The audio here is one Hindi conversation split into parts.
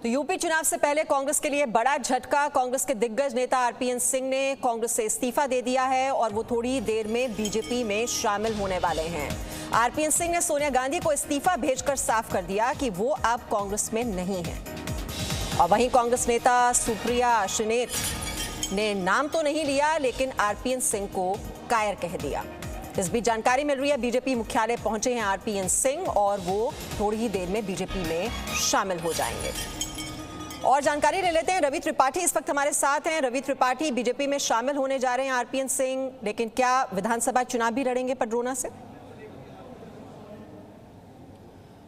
तो यूपी चुनाव से पहले कांग्रेस के लिए बड़ा झटका। कांग्रेस के दिग्गज नेता आरपीएन सिंह ने कांग्रेस से इस्तीफा दे दिया है और वो थोड़ी देर में बीजेपी में शामिल होने वाले हैं। आरपीएन सिंह ने सोनिया गांधी को इस्तीफा भेजकर साफ कर दिया कि वो अब कांग्रेस में नहीं है। और वहीं कांग्रेस नेता सुप्रिया श्रीनेत ने नाम तो नहीं लिया, लेकिन आरपीएन सिंह को कायर कह दिया। इस बीच जानकारी मिल रही है बीजेपी मुख्यालय पहुंचे हैं आरपीएन सिंह और वो थोड़ी ही देर में बीजेपी में शामिल हो जाएंगे। और जानकारी ले लेते हैं, रवि त्रिपाठी इस वक्त हमारे साथ हैं। रवि त्रिपाठी, बीजेपी में शामिल होने जा रहे हैं आरपीएन सिंह, लेकिन क्या विधानसभा चुनाव भी लड़ेंगे पडरौना से?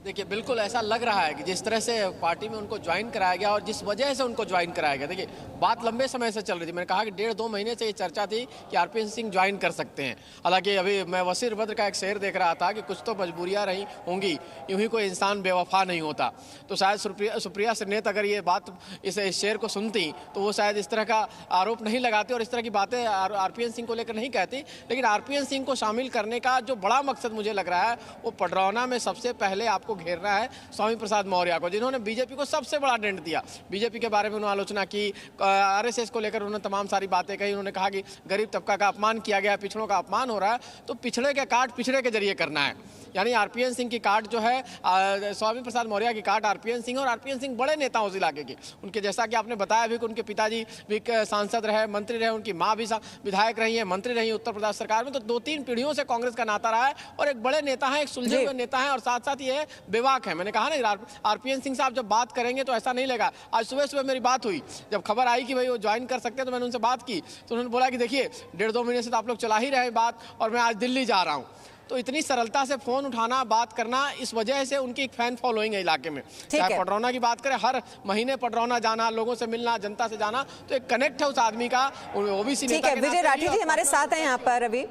देखिए, बिल्कुल ऐसा लग रहा है कि जिस तरह से पार्टी में उनको ज्वाइन कराया गया और जिस वजह से उनको ज्वाइन कराया गया, देखिए बात लंबे समय से चल रही थी। मैंने कहा कि 1.5-2 महीने से ये चर्चा थी कि आरपीएन सिंह ज्वाइन कर सकते हैं। हालांकि अभी मैं वसीर बद्र का एक शेर देख रहा था कि कुछ तो मजबूरियां रही होंगी, यूं ही कोई इंसान बेवफा नहीं होता। तो शायद सुप्रिया श्रीनेत अगर ये बात इस शेर को सुनती तो वो शायद इस तरह का आरोप नहीं लगाती और इस तरह की बातें आरपीएन सिंह को लेकर नहीं कहती। लेकिन आरपीएन सिंह को शामिल करने का जो बड़ा मकसद मुझे लग रहा है वो पडरौना में सबसे पहले आपको घेरना है स्वामी प्रसाद मौर्य को, जिन्होंने बीजेपी को सबसे बड़ा डेंट दिया। बीजेपी के बारे में उन्होंने आलोचना की, आरएसएस को लेकर उन्होंने तमाम सारी बातें कही। उन्होंने कहा कि गरीब तबका का अपमान किया गया है, पिछड़ों का अपमान हो रहा है, तो पिछड़े के काट पिछड़े के जरिए करना है। यानी आरपीएन सिंह की काट जो है स्वामी प्रसाद मौर्य की काट आरपीएन सिंह, और आरपीएन सिंह बड़े नेता उस इलाके के। उनके जैसा कि आपने बताया भी कि उनके पिताजी भी सांसद रहे, मंत्री रहे, उनकी माँ भी विधायक रही है, मंत्री रही उत्तर प्रदेश सरकार में। तो 2-3 पीढ़ियों से कांग्रेस का नाता रहा है और एक बड़े नेता है, एक सुलझे हुए नेता है और साथ साथ ये बेवाक है। मैंने कहा ना, आरपीएन सिंह साहब जब बात करेंगे तो ऐसा नहीं लगा। आज सुबह सुबह मेरी बात हुई, जब खबर आई कि भाई वो ज्वाइन कर सकते हैं, तो मैंने उनसे बात की तो उन्होंने बोला कि देखिए 1.5-2 महीने से तो आप लोग चला ही रहे बात और मैं आज दिल्ली जा रहा हूँ। तो इतनी सरलता से फोन उठाना, बात करना, इस वजह से उनकी एक फैन फॉलोइंग है इलाके में। चाहे पडरौना की बात करें, हर महीने पडरौना जाना, लोगों से मिलना, जनता से जाना, तो एक कनेक्ट है उस आदमी का ओबीसी नेता। विजय राठी जी हमारे साथ हैं यहाँ पर। रवि,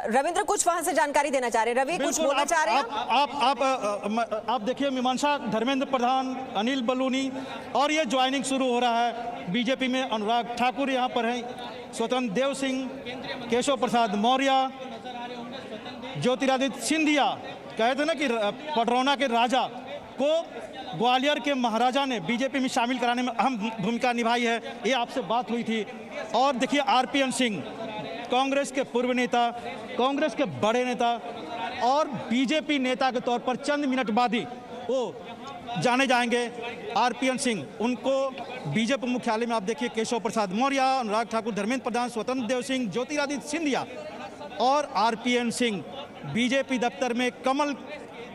रविंद्र कुछ वहां से जानकारी देना चाह रहे हैं। रवि कुछ बोलना चाह रहे हैं? आप देखिए, मीमांसा, धर्मेंद्र प्रधान, अनिल बलूनी और ये ज्वाइनिंग शुरू हो रहा है बीजेपी में। अनुराग ठाकुर यहाँ पर हैं, स्वतंत्र देव सिंह, केशव प्रसाद मौर्य, ज्योतिरादित्य सिंधिया। कहते ना कि पडरौना के राजा को ग्वालियर के महाराजा ने बीजेपी में शामिल कराने में अहम भूमिका निभाई है, ये आपसे बात हुई थी। और देखिए आरपीएन सिंह, कांग्रेस के पूर्व नेता, कांग्रेस के बड़े नेता और बीजेपी नेता के तौर पर चंद मिनट बाद ही वो जाने जाएंगे आरपीएन सिंह। उनको बीजेपी मुख्यालय में आप देखिए केशव प्रसाद मौर्य, अनुराग ठाकुर, धर्मेंद्र प्रधान, स्वतंत्र देव सिंह, ज्योतिरादित्य सिंधिया और आरपीएन सिंह। बीजेपी दफ्तर में कमल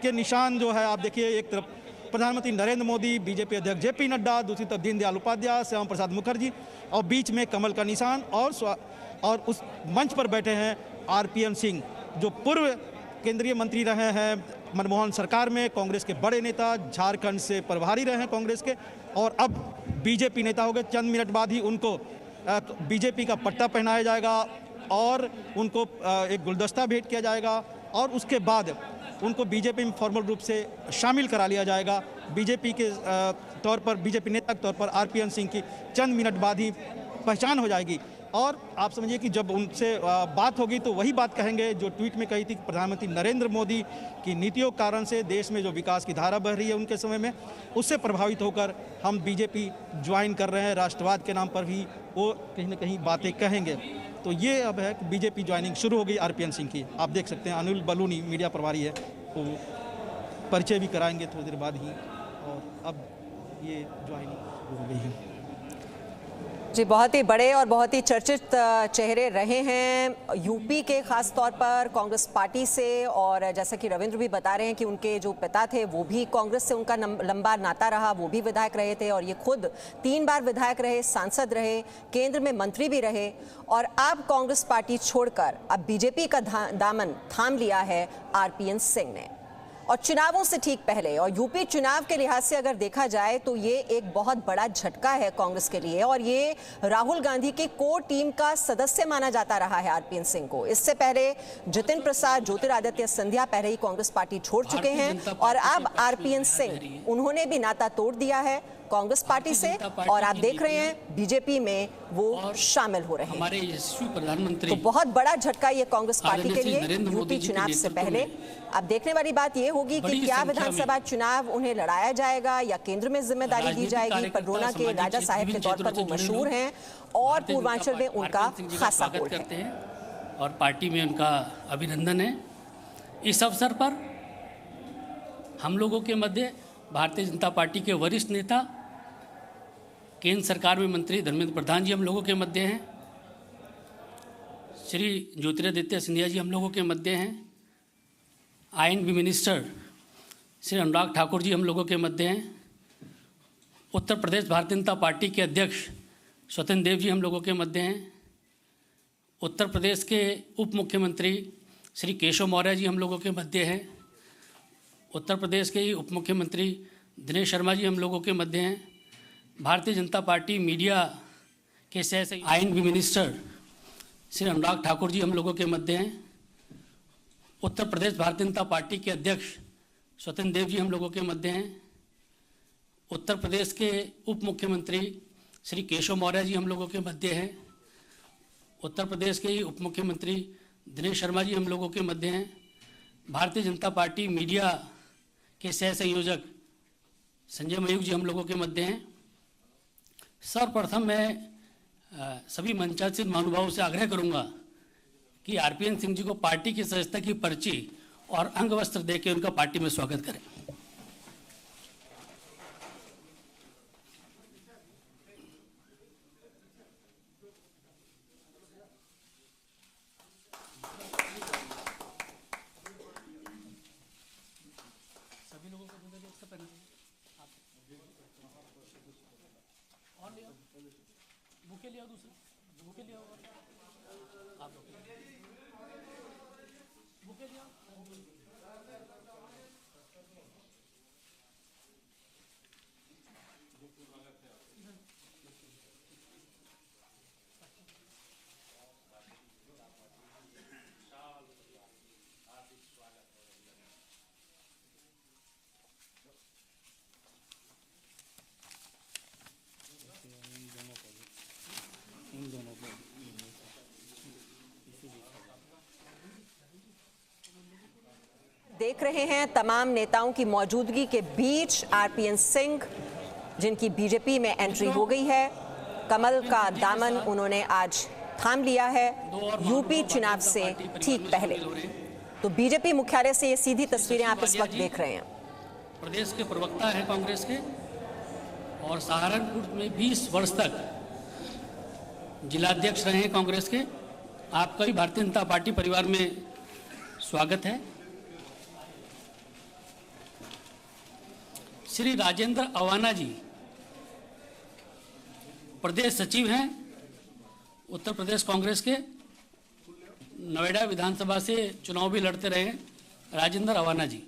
के निशान जो है आप देखिए, एक तरफ प्रधानमंत्री नरेंद्र मोदी, बीजेपी अध्यक्ष जेपी नड्डा, दूसरी तरफ दीनदयाल उपाध्याय, श्यामा प्रसाद मुखर्जी और बीच में कमल का निशान। और उस मंच पर बैठे हैं आरपीएन सिंह, जो पूर्व केंद्रीय मंत्री रहे हैं मनमोहन सरकार में, कांग्रेस के बड़े नेता, झारखंड से प्रभारी रहे हैं कांग्रेस के, और अब बीजेपी नेता हो गए। चंद मिनट बाद ही उनको बीजेपी का पट्टा पहनाया जाएगा और उनको एक गुलदस्ता भेंट किया जाएगा और उसके बाद उनको बीजेपी में फॉर्मल रूप से शामिल करा लिया जाएगा। बीजेपी के तौर पर, बीजेपी नेता के तौर पर आरपीएन सिंह की चंद मिनट बाद ही पहचान हो जाएगी। और आप समझिए कि जब उनसे बात होगी तो वही बात कहेंगे जो ट्वीट में कही थी, प्रधानमंत्री नरेंद्र मोदी की नीतियों के कारण से देश में जो विकास की धारा बह रही है उनके समय में, उससे प्रभावित होकर हम बीजेपी ज्वाइन कर रहे हैं, राष्ट्रवाद के नाम पर भी वो कहीं ना कहीं बातें कहेंगे। तो ये अब है कि बीजेपी ज्वाइनिंग शुरू हो गई आरपीएन सिंह की। आप देख सकते हैं अनिल बलूनी मीडिया प्रभारी है, वो परिचय भी कराएंगे थोड़ी देर बाद ही, और अब ये ज्वाइनिंग शुरू हो गई है। जी, बहुत ही बड़े और बहुत ही चर्चित चेहरे रहे हैं यूपी के, खास तौर पर कांग्रेस पार्टी से। और जैसा कि रविंद्र भी बता रहे हैं कि उनके जो पिता थे वो भी कांग्रेस से उनका लंबा नाता रहा, वो भी विधायक रहे थे और ये खुद 3 बार विधायक रहे, सांसद रहे, केंद्र में मंत्री भी रहे। और अब कांग्रेस पार्टी छोड़कर अब बीजेपी का दामन थाम लिया है आरपीएन सिंह ने। और चुनावों से ठीक पहले और यूपी चुनाव के लिहाज से अगर देखा जाए तो ये एक बहुत बड़ा झटका है कांग्रेस के लिए। और ये राहुल गांधी की कोर टीम का सदस्य माना जाता रहा है आरपीएन सिंह को। इससे पहले जितिन प्रसाद, ज्योतिरादित्य सिंधिया पहले ही कांग्रेस पार्टी छोड़ चुके हैं और अब आरपीएन सिंह, उन्होंने भी नाता तोड़ दिया है कांग्रेस पार्टी से और आप देख रहे हैं बीजेपी में वो शामिल हो रहे हैं। हमारे यशस्वी प्रधानमंत्री तो बहुत बड़ा झटका ये कांग्रेस पार्टी के लिए यूपी चुनाव से पहले। अब देखने वाली बात ये होगी कि क्या विधानसभा चुनाव उन्हें लड़ाया जाएगा या केंद्र में जिम्मेदारी दी जाएगी। पडरौना के राजा साहेब के तौर पर वो मशहूर हैं और पूर्वांचल में उनका खासा होल्ड है और पार्टी में उनका अभिनंदन है। इस अवसर पर हम लोगों के मध्य भारतीय जनता पार्टी के वरिष्ठ नेता, केंद्र सरकार में मंत्री धर्मेंद्र प्रधान जी हम लोगों के मध्य हैं, श्री ज्योतिरादित्य सिंधिया जी हम लोगों के मध्य हैं, आईएनबी मिनिस्टर श्री अनुराग ठाकुर जी हम लोगों के मध्य हैं, उत्तर प्रदेश भारतीय जनता पार्टी के अध्यक्ष स्वतंत्र देव जी हम लोगों के मध्य हैं, उत्तर प्रदेश के उप मुख्यमंत्री श्री केशव मौर्य जी हम लोगों के मध्य हैं, उत्तर प्रदेश के उप मुख्यमंत्री दिनेश शर्मा जी हम लोगों के मध्य हैं, भारतीय जनता पार्टी मीडिया के सह आईएनबी मिनिस्टर श्री अनुराग ठाकुर जी हम लोगों के मध्य हैं, उत्तर प्रदेश भारतीय जनता पार्टी के अध्यक्ष स्वतंत्र देव जी हम लोगों के मध्य हैं, उत्तर प्रदेश के उप मुख्यमंत्री श्री केशव मौर्य जी हम लोगों के मध्य हैं, उत्तर प्रदेश के उप मुख्यमंत्री दिनेश शर्मा जी हम लोगों के मध्य हैं, भारतीय जनता पार्टी मीडिया के सह संयोजक संजय मयूख जी हम लोगों के मध्य हैं। सर्वप्रथम मैं सभी मंचासीन महानुभावों से आग्रह करूंगा कि आरपीएन सिंह जी को पार्टी की सदस्यता की पर्ची और अंग वस्त्र देकर उनका पार्टी में स्वागत करें। देख रहे हैं तमाम नेताओं की मौजूदगी के बीच आरपीएन सिंह, जिनकी बीजेपी में एंट्री हो गई है, कमल का दामन उन्होंने आज थाम लिया है यूपी चुनाव से ठीक पहले। तो बीजेपी मुख्यालय से ये सीधी तस्वीरें आप इस वक्त देख रहे हैं। प्रदेश के प्रवक्ता हैं कांग्रेस के और सहारनपुर में 20 वर्ष तक जिलाध्यक्ष रहे हैं कांग्रेस के। आपका भी भारतीय जनता पार्टी परिवार में स्वागत है। श्री राजेंद्र अवाना जी प्रदेश सचिव हैं उत्तर प्रदेश कांग्रेस के, नोएडा विधानसभा से चुनाव भी लड़ते रहे हैं राजेंद्र अवाना जी।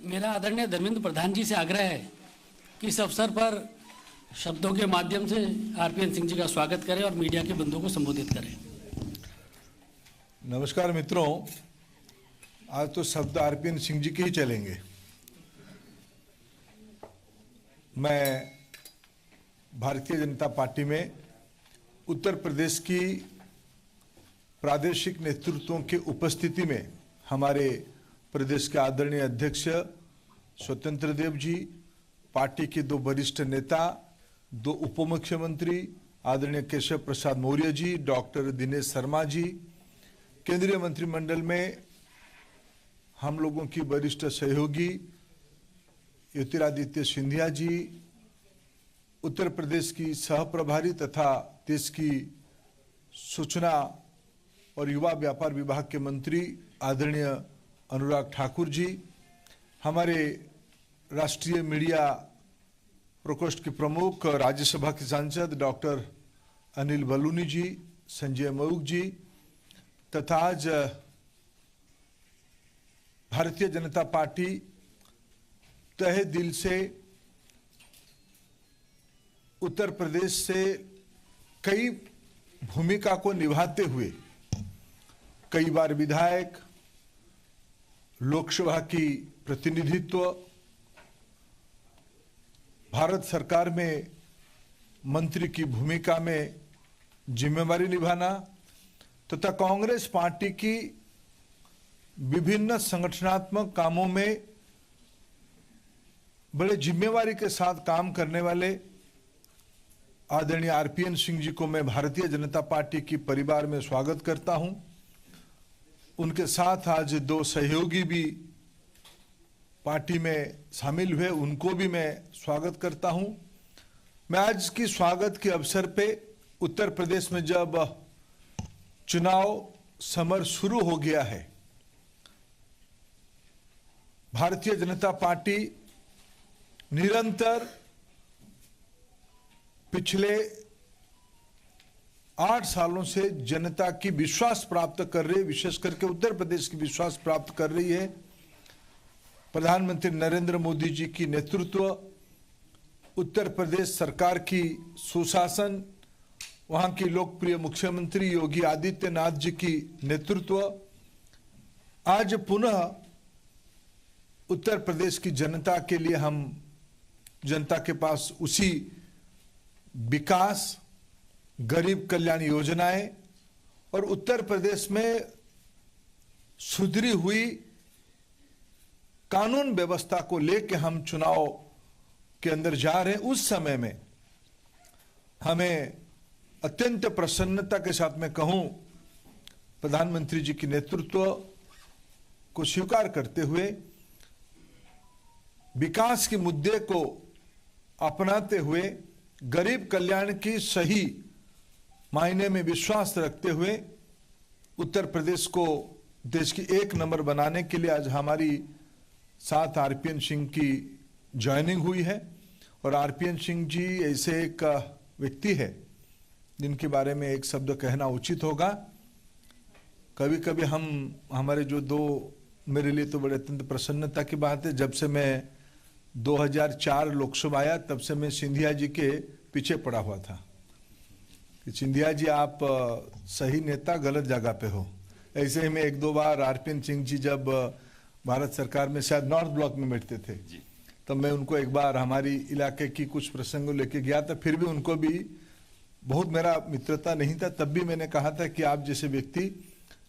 मेरा आदरणीय धर्मेंद्र प्रधान जी से आग्रह है कि इस अवसर पर शब्दों के माध्यम से आरपीएन सिंह जी का स्वागत करें और मीडिया के बंधुओं को संबोधित करें। नमस्कार मित्रों, आज तो शब्द आरपीएन सिंह जी के ही चलेंगे। मैं भारतीय जनता पार्टी में उत्तर प्रदेश की प्रादेशिक नेतृत्वों के उपस्थिति में हमारे प्रदेश के आदरणीय अध्यक्ष स्वतंत्र देव जी, पार्टी के 2 वरिष्ठ नेता, 2 उप मुख्यमंत्री आदरणीय केशव प्रसाद मौर्य जी, डॉक्टर दिनेश शर्मा जी, केंद्रीय मंत्रिमंडल में हम लोगों की वरिष्ठ सहयोगी ज्योतिरादित्य सिंधिया जी, उत्तर प्रदेश की सह प्रभारी तथा देश की सूचना और युवा व्यापार विभाग के मंत्री आदरणीय अनुराग ठाकुर जी, हमारे राष्ट्रीय मीडिया प्रकोष्ठ के प्रमुख राज्यसभा के सांसद डॉक्टर अनिल बलूनी जी, संजय मयूख जी तथा आज भारतीय जनता पार्टी तहे दिल से उत्तर प्रदेश से कई भूमिका को निभाते हुए कई बार विधायक, लोकसभा की प्रतिनिधित्व, भारत सरकार में मंत्री की भूमिका में जिम्मेवारी निभाना तथा कांग्रेस पार्टी की विभिन्न संगठनात्मक कामों में बड़े जिम्मेवारी के साथ काम करने वाले आदरणीय आरपीएन सिंह जी को मैं भारतीय जनता पार्टी की परिवार में स्वागत करता हूं। उनके साथ आज दो सहयोगी भी पार्टी में शामिल हुए, उनको भी मैं स्वागत करता हूं। मैं आज की स्वागत के अवसर पे उत्तर प्रदेश में जब चुनाव समर शुरू हो गया है, भारतीय जनता पार्टी निरंतर पिछले 8 सालों से जनता की विश्वास प्राप्त कर रही है, विशेष करके उत्तर प्रदेश की विश्वास प्राप्त कर रही है। प्रधानमंत्री नरेंद्र मोदी जी की नेतृत्व, उत्तर प्रदेश सरकार की सुशासन, वहां की लोकप्रिय मुख्यमंत्री योगी आदित्यनाथ जी की नेतृत्व, आज पुनः उत्तर प्रदेश की जनता के लिए हम जनता के पास उसी विकास, गरीब कल्याण योजनाएं और उत्तर प्रदेश में सुधरी हुई कानून व्यवस्था को लेकर हम चुनाव के अंदर जा रहे हैं। उस समय में हमें अत्यंत प्रसन्नता के साथ मैं कहूं, प्रधानमंत्री जी के नेतृत्व को स्वीकार करते हुए विकास के मुद्दे को अपनाते हुए, गरीब कल्याण की सही मायने में विश्वास रखते हुए उत्तर प्रदेश को देश की 1 नंबर बनाने के लिए आज हमारी साथ आरपीएन सिंह की ज्वाइनिंग हुई है। और आरपीएन सिंह जी ऐसे एक व्यक्ति है जिनके बारे में एक शब्द कहना उचित होगा। कभी कभी हमारे जो दो, मेरे लिए तो बड़े अत्यंत प्रसन्नता की बात है, जब से मैं 2004 लोकसभा आया तब से मैं सिंधिया जी के पीछे पड़ा हुआ था कि सिंधिया जी आप सही नेता गलत जगह पे हो। ऐसे ही मैं 1-2 बार आरपीएन सिंह जी जब भारत सरकार में शायद नॉर्थ ब्लॉक में बैठते थे, तब मैं उनको एक बार हमारी इलाके की कुछ प्रसंगों लेके गया था। फिर भी उनको भी बहुत मेरा मित्रता नहीं था, तब भी मैंने कहा था कि आप जैसे व्यक्ति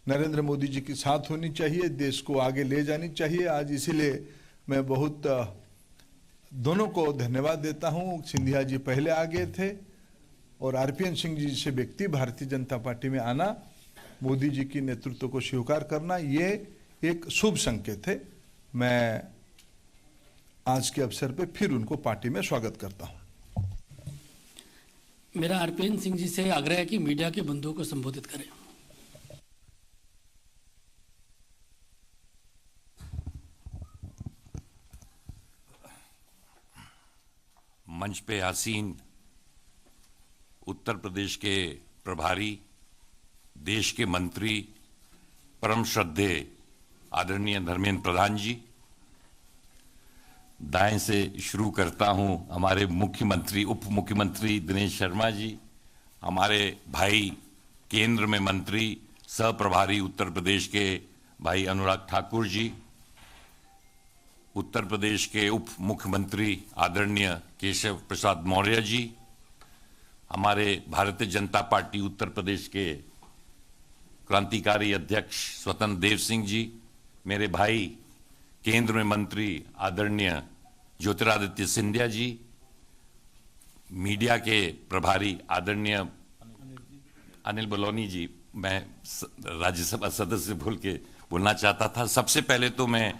नरेंद्र मोदी जी के साथ होनी चाहिए, देश को आगे ले जानी चाहिए। आज इसीलिए मैं बहुत दोनों को धन्यवाद देता हूं। सिंधिया जी पहले आ गए थे और आरपीएन सिंह जी जैसे व्यक्ति भारतीय जनता पार्टी में आना, मोदी जी की नेतृत्व को स्वीकार करना, ये एक शुभ संकेत है। मैं आज के अवसर पे फिर उनको पार्टी में स्वागत करता हूं। मेरा आरपीएन सिंह जी से आग्रह है कि मीडिया के बंधुओं को संबोधित करें। मंच पे आसीन उत्तर प्रदेश के प्रभारी, देश के मंत्री, परम श्रद्धेय आदरणीय धर्मेंद्र प्रधान जी, दाएं से शुरू करता हूं हमारे मुख्यमंत्री, उप मुख्यमंत्री दिनेश शर्मा जी, हमारे भाई केंद्र में मंत्री, सह प्रभारी उत्तर प्रदेश के भाई अनुराग ठाकुर जी, उत्तर प्रदेश के उप मुख्यमंत्री आदरणीय केशव प्रसाद मौर्य जी, हमारे भारतीय जनता पार्टी उत्तर प्रदेश के क्रांतिकारी अध्यक्ष स्वतंत्र देव सिंह जी, मेरे भाई केंद्र में मंत्री आदरणीय ज्योतिरादित्य सिंधिया जी, मीडिया के प्रभारी आदरणीय अनिल बलौनी जी, मैं राज्यसभा सदस्य भूल के बोलना चाहता था। सबसे पहले तो मैं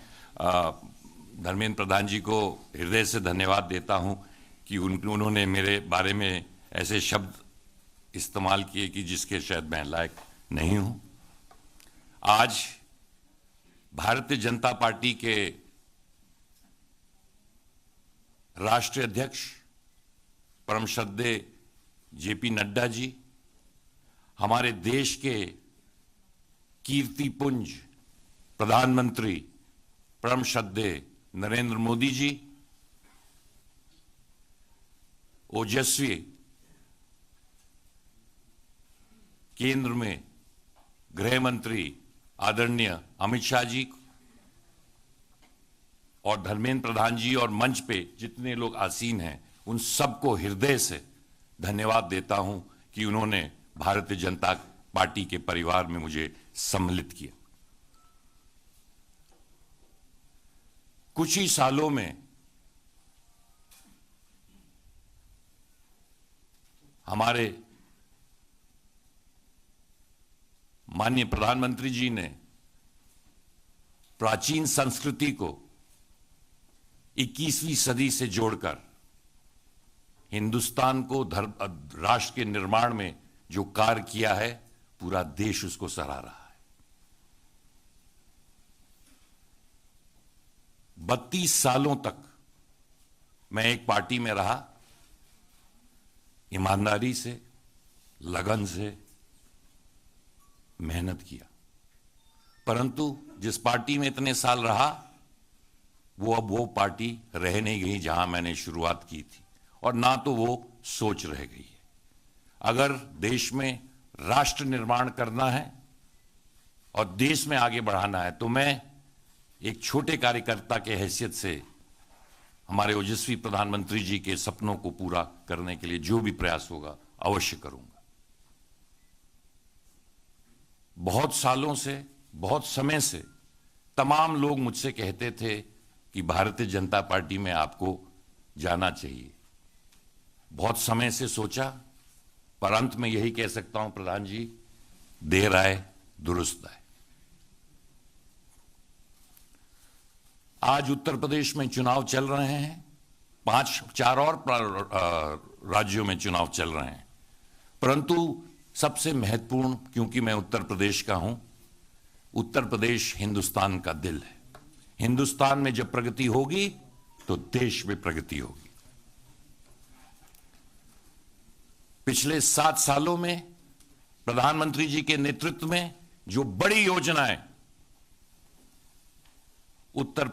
धर्मेंद्र प्रधान जी को हृदय से धन्यवाद देता हूं कि उन्होंने मेरे बारे में ऐसे शब्द इस्तेमाल किए कि जिसके शायद मैं लायक नहीं हूं। आज भारतीय जनता पार्टी के राष्ट्रीय अध्यक्ष परम श्रद्धेय जेपी नड्डा जी, हमारे देश के कीर्तिपुंज प्रधानमंत्री परम श्रद्धेय नरेंद्र मोदी जी, ओजस्वी केंद्र में गृह मंत्री आदरणीय अमित शाह जी और धर्मेंद्र प्रधान जी और मंच पे जितने लोग आसीन हैं, उन सबको हृदय से धन्यवाद देता हूं कि उन्होंने भारतीय जनता पार्टी के परिवार में मुझे सम्मिलित किया। कुछ ही सालों में हमारे माननीय प्रधानमंत्री जी ने प्राचीन संस्कृति को 21वीं सदी से जोड़कर हिंदुस्तान को राष्ट्र के निर्माण में जो कार्य किया है, पूरा देश उसको सराह रहा है। 32 सालों तक मैं एक पार्टी में रहा, ईमानदारी से, लगन से मेहनत किया, परंतु जिस पार्टी में इतने साल रहा वो अब वो पार्टी रह नहीं गई जहां मैंने शुरुआत की थी, और ना तो वो सोच रह गई है। अगर देश में राष्ट्र निर्माण करना है और देश में आगे बढ़ाना है तो मैं एक छोटे कार्यकर्ता के हैसियत से हमारे ओजस्वी प्रधानमंत्री जी के सपनों को पूरा करने के लिए जो भी प्रयास होगा अवश्य करूंगा। बहुत सालों से, बहुत समय से तमाम लोग मुझसे कहते थे कि भारतीय जनता पार्टी में आपको जाना चाहिए। बहुत समय से सोचा, पर अंत में यही कह सकता हूं प्रधान जी, देर आए दुरुस्त आए। आज उत्तर प्रदेश में चुनाव चल रहे हैं, 4 और राज्यों में चुनाव चल रहे हैं, परंतु सबसे महत्वपूर्ण, क्योंकि मैं उत्तर प्रदेश का हूं, उत्तर प्रदेश हिंदुस्तान का दिल है। हिंदुस्तान में जब प्रगति होगी तो देश में प्रगति होगी। पिछले 7 सालों में प्रधानमंत्री जी के नेतृत्व में जो बड़ी योजनाएं उत्तर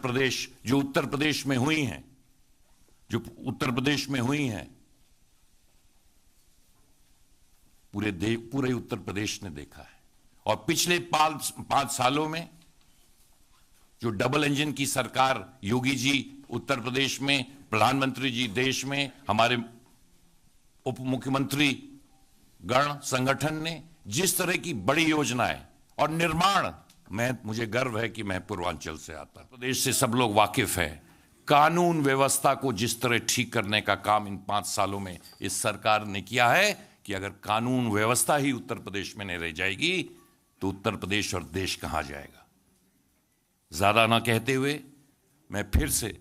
प्रदेश में हुई हैं, पूरे उत्तर प्रदेश ने देखा है। और पिछले 5 सालों में जो डबल इंजन की सरकार, योगी जी उत्तर प्रदेश में, प्रधानमंत्री जी देश में, हमारे उप मुख्यमंत्री गण संगठन ने जिस तरह की बड़ी योजनाएं और निर्माण, मुझे गर्व है कि मैं पूर्वांचल से आता हूं। प्रदेश से सब लोग वाकिफ हैं। कानून व्यवस्था को जिस तरह ठीक करने का काम इन 5 सालों में इस सरकार ने किया है कि अगर कानून व्यवस्था ही उत्तर प्रदेश में नहीं रह जाएगी तो उत्तर प्रदेश और देश कहां जाएगा। ज्यादा ना कहते हुए मैं फिर से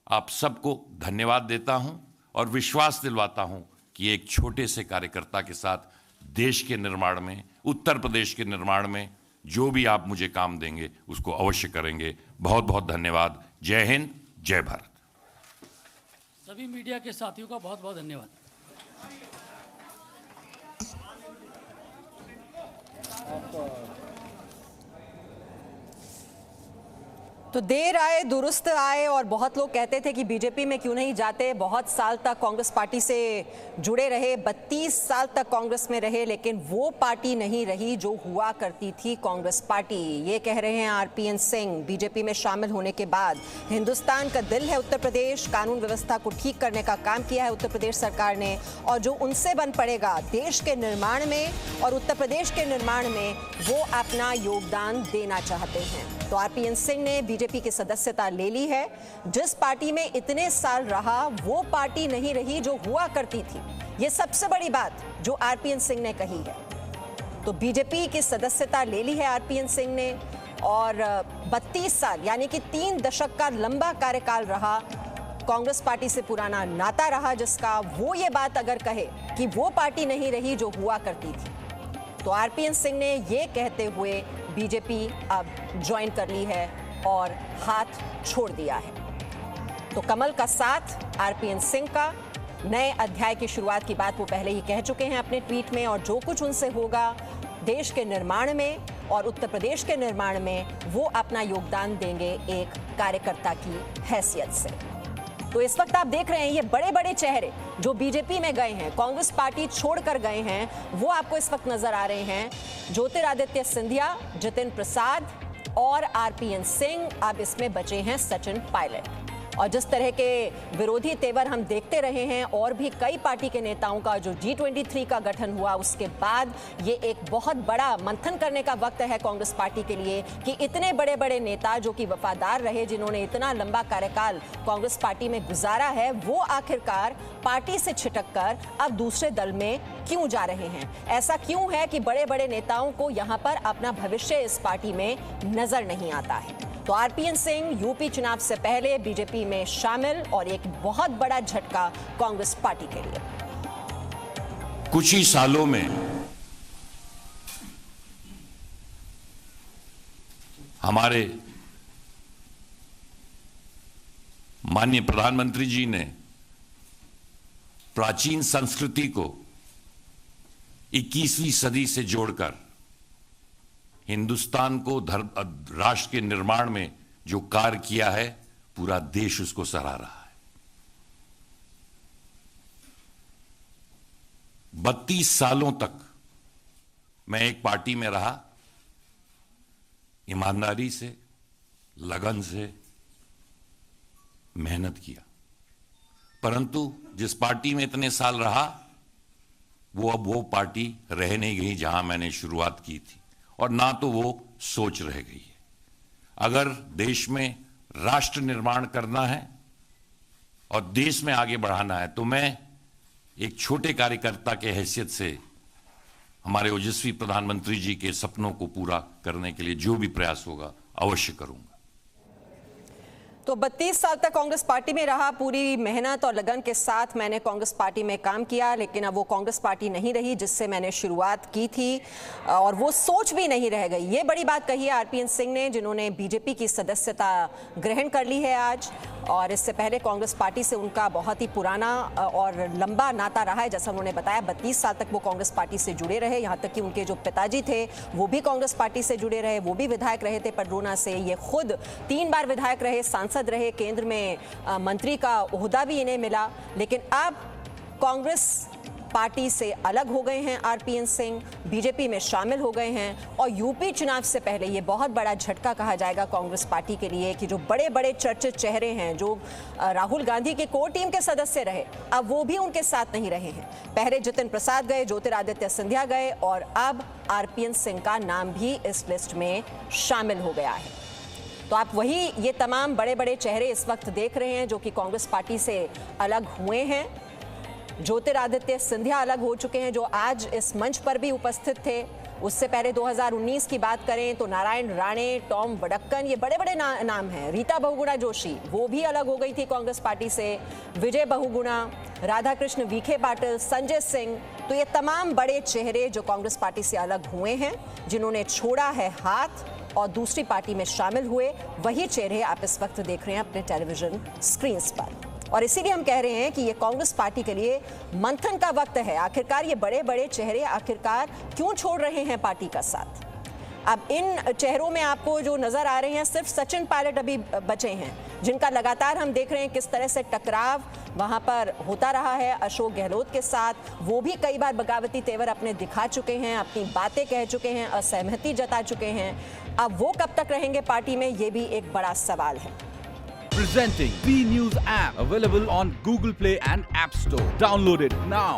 आप सबको धन्यवाद देता हूं और विश्वास दिलवाता हूं कि एक छोटे से कार्यकर्ता के साथ देश के निर्माण में, उत्तर प्रदेश के निर्माण में जो भी आप मुझे काम देंगे उसको अवश्य करेंगे। बहुत बहुत धन्यवाद। जय हिंद, जय भारत। सभी मीडिया के साथियों का बहुत बहुत धन्यवाद। तो देर आए दुरुस्त आए, और बहुत लोग कहते थे कि बीजेपी में क्यों नहीं जाते। बहुत साल तक कांग्रेस पार्टी से जुड़े रहे, 32 साल तक कांग्रेस में रहे, लेकिन वो पार्टी नहीं रही जो हुआ करती थी कांग्रेस पार्टी। ये कह रहे हैं आरपीएन सिंह। बीजेपी में शामिल होने के बाद हिंदुस्तान का दिल है उत्तर प्रदेश, कानून व्यवस्था को ठीक करने का काम किया है उत्तर प्रदेश सरकार ने, और जो उनसे बन पड़ेगा देश के निर्माण में और उत्तर प्रदेश के निर्माण में, वो अपना योगदान देना चाहते हैं। तो आरपीएन सिंह ने बीजेपी की सदस्यता ले ली है। जिस पार्टी में इतने साल रहा वो पार्टी नहीं रही जो हुआ करती थी। ये सबसे बड़ी बात जो आरपीएन सिंह ने कही है। तो बीजेपी की सदस्यता ले ली है आरपीएन सिंह ने, और 32 साल यानी कि 3 दशक का लंबा कार्यकाल रहा, कांग्रेस पार्टी से पुराना नाता रहा जिसका, वो ये बात अगर कहे कि वो पार्टी नहीं रही जो हुआ करती थी, तो आरपीएन सिंह ने ये कहते हुए बीजेपी अब ज्वाइन कर ली है और हाथ छोड़ दिया है। तो कमल का साथ आरपीएन सिंह का, नए अध्याय की शुरुआत की बात वो पहले ही कह चुके हैं अपने ट्वीट में, और जो कुछ उनसे होगा देश के निर्माण में और उत्तर प्रदेश के निर्माण में वो अपना योगदान देंगे एक कार्यकर्ता की हैसियत से। तो इस वक्त आप देख रहे हैं ये बड़े बड़े चेहरे जो बीजेपी में गए हैं, कांग्रेस पार्टी छोड़कर गए हैं, वो आपको इस वक्त नजर आ रहे हैं। ज्योतिरादित्य सिंधिया, जितिन प्रसाद और आरपीएन सिंह। अब इसमें बचे हैं सचिन पायलट। और जिस तरह के विरोधी तेवर हम देखते रहे हैं और भी कई पार्टी के नेताओं का जो G23 का गठन हुआ, उसके बाद ये एक बहुत बड़ा मंथन करने का वक्त है कांग्रेस पार्टी के लिए कि इतने बड़े बड़े नेता जो कि वफादार रहे, जिन्होंने इतना लंबा कार्यकाल कांग्रेस पार्टी में गुजारा है, वो आखिरकार पार्टी से छिटककर अब दूसरे दल में क्यों जा रहे हैं। ऐसा क्यों है कि बड़े बड़े नेताओं को यहाँ पर अपना भविष्य इस पार्टी में नजर नहीं आता है। तो आरपीएन सिंह यूपी चुनाव से पहले बीजेपी में शामिल, और एक बहुत बड़ा झटका कांग्रेस पार्टी के लिए। कुछ ही सालों में हमारे माननीय प्रधानमंत्री जी ने प्राचीन संस्कृति को 21वीं सदी से जोड़कर हिंदुस्तान को राष्ट्र के निर्माण में जो कार्य किया है, पूरा देश उसको सराह रहा है। 32 सालों तक मैं एक पार्टी में रहा, ईमानदारी से, लगन से मेहनत किया, परंतु जिस पार्टी में इतने साल रहा वो अब वो पार्टी रह नहीं गई जहां मैंने शुरुआत की थी, और ना तो वो सोच रह गई है। अगर देश में राष्ट्र निर्माण करना है और देश में आगे बढ़ाना है, तो मैं एक छोटे कार्यकर्ता के हैसियत से हमारे ओजस्वी प्रधानमंत्री जी के सपनों को पूरा करने के लिए जो भी प्रयास होगा अवश्य करूंगा। तो 32 साल तक कांग्रेस पार्टी में रहा, पूरी मेहनत और लगन के साथ मैंने कांग्रेस पार्टी में काम किया, लेकिन अब वो कांग्रेस पार्टी नहीं रही जिससे मैंने शुरुआत की थी, और वो सोच भी नहीं रह गई। ये बड़ी बात कही है आरपीएन सिंह ने, जिन्होंने बीजेपी की सदस्यता ग्रहण कर ली है आज। और इससे पहले कांग्रेस पार्टी से उनका बहुत ही पुराना और लंबा नाता रहा है। जैसा उन्होंने बताया, 32 साल तक वो कांग्रेस पार्टी से जुड़े रहे, यहाँ तक कि उनके जो पिताजी थे वो भी कांग्रेस पार्टी से जुड़े रहे, वो भी विधायक रहे थे पडरौना से। ये खुद 3 बार विधायक रहे, सांसद रहे, केंद्र में मंत्री का ओहदा भी इन्हें मिला। लेकिन अब कांग्रेस पार्टी से अलग हो गए हैं आरपीएन सिंह, बीजेपी में शामिल हो गए हैं, और यूपी चुनाव से पहले ये बहुत बड़ा झटका कहा जाएगा कांग्रेस पार्टी के लिए कि जो बड़े बड़े चर्चित चेहरे हैं, जो राहुल गांधी के कोर टीम के सदस्य रहे, अब वो भी उनके साथ नहीं रहे हैं। पहले जितिन प्रसाद गए, ज्योतिरादित्य सिंधिया गए, और अब आरपीएन सिंह का नाम भी इस लिस्ट में शामिल हो गया है। तो आप वही ये तमाम बड़े बड़े चेहरे इस वक्त देख रहे हैं जो कि कांग्रेस पार्टी से अलग हुए हैं। ज्योतिरादित्य सिंधिया अलग हो चुके हैं, जो आज इस मंच पर भी उपस्थित थे। उससे पहले 2019 की बात करें तो नारायण राणे, टॉम वडक्कन, ये बड़े बड़े नाम हैं। रीता बहुगुणा जोशी, वो भी अलग हो गई थी कांग्रेस पार्टी से। विजय बहुगुणा, राधाकृष्ण विखे पाटिल, संजय सिंह, तो ये तमाम बड़े चेहरे जो कांग्रेस पार्टी से अलग हुए हैं, जिन्होंने छोड़ा है हाथ और दूसरी पार्टी में शामिल हुए, वही चेहरे आप इस वक्त देख रहे हैं अपने टेलीविजन स्क्रीन पर। और इसीलिए हम कह रहे हैं कि ये कांग्रेस पार्टी के लिए मंथन का वक्त है। आखिरकार ये बड़े बड़े चेहरे आखिरकार क्यों छोड़ रहे हैं पार्टी का साथ। अब इन चेहरों में आपको जो नजर आ रहे हैं, सिर्फ सचिन पायलट अभी बचे हैं, जिनका लगातार हम देख रहे हैं किस तरह से टकराव वहां पर होता रहा है अशोक गहलोत के साथ। वो भी कई बार बगावती तेवर अपने दिखा चुके हैं, अपनी बातें कह चुके हैं, असहमति जता चुके हैं। अब वो कब तक रहेंगे पार्टी में, ये भी एक बड़ा सवाल है। Presenting B News app, available on Google Play and App Store. Download it now.